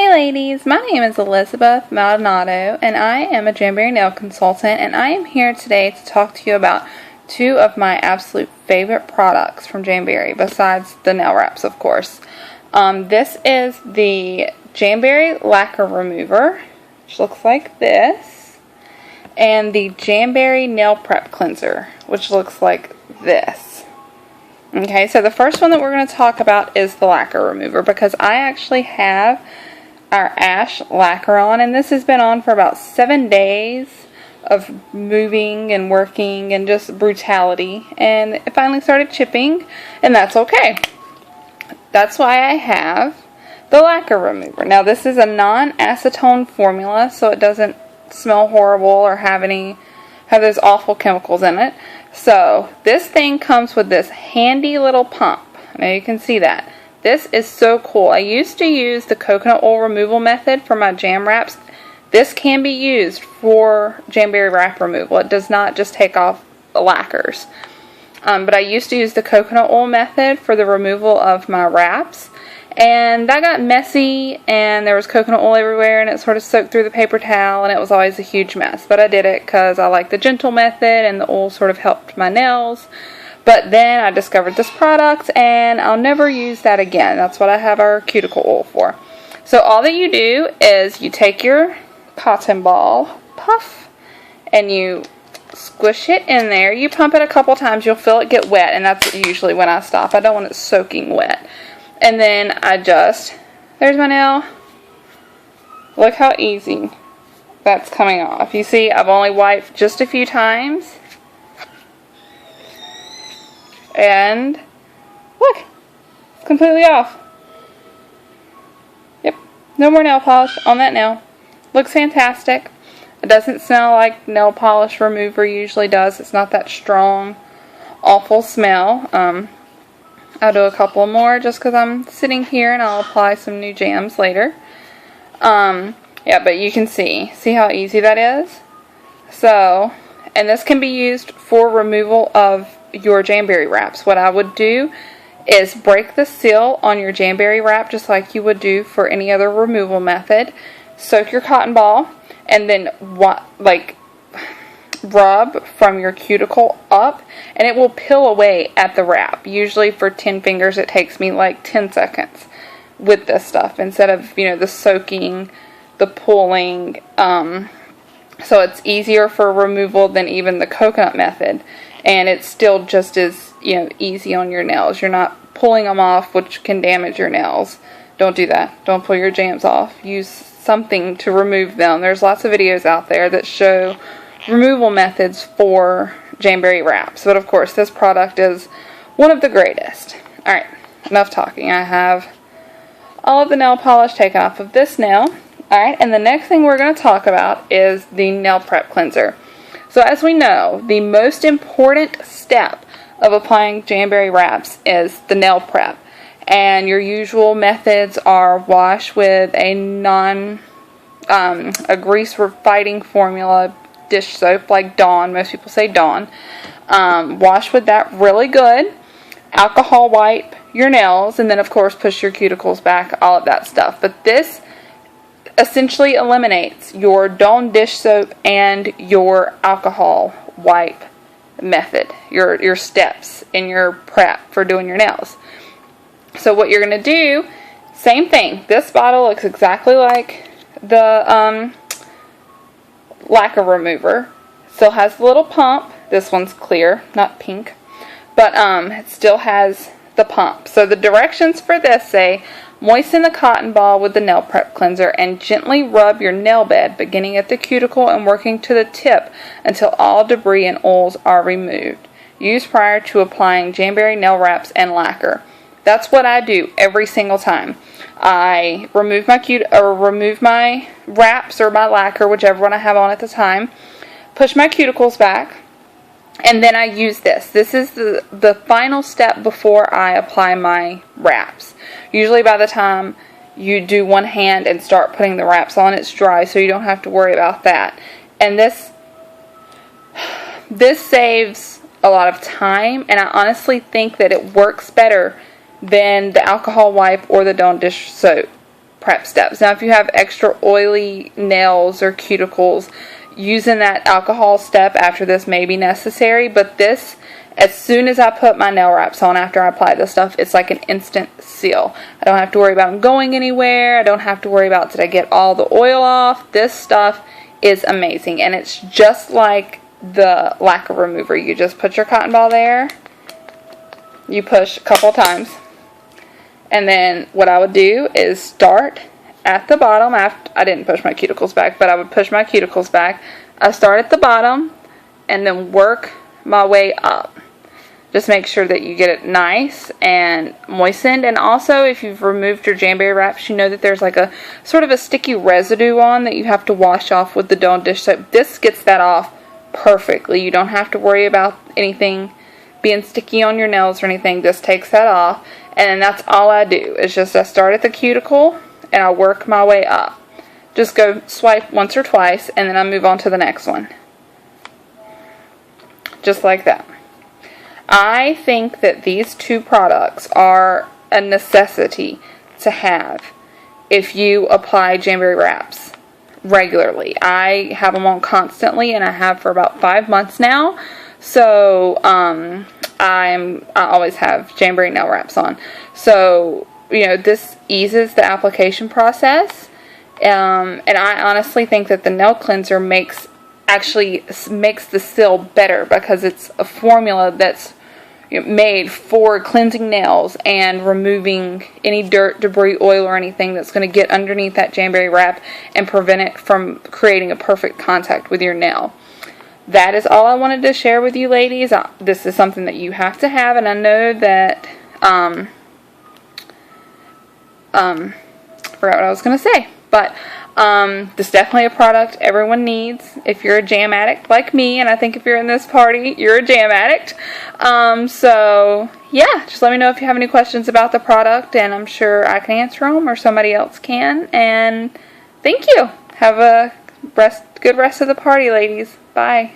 Hey ladies, my name is Elizabeth Maldonado and I am a Jamberry nail consultant, and I am here today to talk to you about two of my absolute favorite products from Jamberry, besides the nail wraps of course. This is the Jamberry lacquer remover, which looks like this, and the Jamberry nail prep cleanser, which looks like this. Okay, so the first one that we're going to talk about is the lacquer remover, because I actually have our ash lacquer on, and this has been on for about 7 days of moving and working and just brutality, and it finally started chipping, and that's okay. That's why I have the lacquer remover. Now this is a non-acetone formula, so it doesn't smell horrible or have those awful chemicals in it. So this thing comes with this handy little pump. Now you can see that. This is so cool. I used to use the coconut oil removal method for my jam wraps. This can be used for Jamberry wrap removal. It does not just take off the lacquers. But I used to use the coconut oil method for the removal of my wraps. And that got messy, and there was coconut oil everywhere, and it sort of soaked through the paper towel, and it was always a huge mess. But I did it because I like the gentle method, and the oil sort of helped my nails. But then I discovered this product, and I'll never use that again. That's what I have our cuticle oil for. So all that you do is you take your cotton ball, puff, and you squish it in there. You pump it a couple times, you'll feel it get wet, and that's usually when I stop. I don't want it soaking wet. And then I there's my nail. Look how easy that's coming off. You see, I've only wiped just a few times. And look, it's completely off. Yep, no more nail polish on that nail. Looks fantastic. It doesn't smell like nail polish remover usually does. It's not that strong, awful smell. I'll do a couple more just because I'm sitting here, and I'll apply some new jams later. Yeah, but you can see how easy that is. So, and this can be used for removal of your Jamberry wraps. What I would do is break the seal on your Jamberry wrap just like you would do for any other removal method. Soak your cotton ball, and then rub from your cuticle up, and it will peel away at the wrap. Usually for 10 fingers it takes me like 10 seconds with this stuff instead of, the soaking, the pulling. So it's easier for removal than even the coconut method, and it's still just as easy on your nails. You're not pulling them off, which can damage your nails. Don't do that. Don't pull your jams off. Use something to remove them. There's lots of videos out there that show removal methods for Jamberry wraps, but of course this product is one of the greatest. Alright, enough talking. I have all of the nail polish taken off of this nail. Alright, and the next thing we're going to talk about is the nail prep cleanser. So as we know, the most important step of applying Jamberry wraps is the nail prep. And your usual methods are wash with a grease fighting formula dish soap like Dawn. Most people say Dawn. Wash with that really good. Alcohol wipe your nails, and then of course push your cuticles back, all of that stuff. But this essentially eliminates your Dawn dish soap and your alcohol wipe method, your steps in your prep for doing your nails. So what you're going to do, same thing. This bottle looks exactly like the lacquer remover. Still has the little pump. This one's clear, not pink, but it still has the pump. So the directions for this say, moisten the cotton ball with the nail prep cleanser and gently rub your nail bed, beginning at the cuticle and working to the tip until all debris and oils are removed. Use prior to applying Jamberry nail wraps and lacquer. That's what I do every single time. I remove my wraps or my lacquer, whichever one I have on at the time, push my cuticles back, and then I use this. This is the final step before I apply my wraps. Usually by the time you do one hand and start putting the wraps on, it's dry, so you don't have to worry about that. And this saves a lot of time, and I honestly think that it works better than the alcohol wipe or the Dawn dish soap. prep steps. Now, if you have extra oily nails or cuticles, using that alcohol step after this may be necessary, but this, as soon as I put my nail wraps on after I apply this stuff, it's like an instant seal. I don't have to worry about them going anywhere. I don't have to worry about, did I get all the oil off? This stuff is amazing, and it's just like the lacquer remover. You just put your cotton ball there, you push a couple times, and then what I would do is start at the bottom. After I didn't push my cuticles back, but I would push my cuticles back. I start at the bottom and then work my way up. Just make sure that you get it nice and moistened. And also, if you've removed your jamberry wraps, you know that there's like a sort of a sticky residue on that you have to wash off with the dough and dish soap. This gets that off perfectly. You don't have to worry about anything being sticky on your nails or anything. This takes that off. And that's all I do. It's just I start at the cuticle and I work my way up. Just go swipe once or twice and then I move on to the next one. Just like that. I think that these two products are a necessity to have if you apply jamberry wraps regularly. I have them on constantly, and I have for about 5 months now. So I always have jamberry nail wraps on. So this eases the application process, and I honestly think that the nail cleanser makes the seal better because it's a formula that's made for cleansing nails and removing any dirt, debris, oil, or anything that's going to get underneath that jamberry wrap and prevent it from creating a perfect contact with your nail. That is all I wanted to share with you, ladies. This is something that you have to have, and I know that forgot what I was going to say, but this is definitely a product everyone needs if you're a jam addict like me, and I think if you're in this party, you're a jam addict. So yeah, just let me know if you have any questions about the product, and I'm sure I can answer them or somebody else can. And thank you. Have a good rest of the party, ladies. Bye.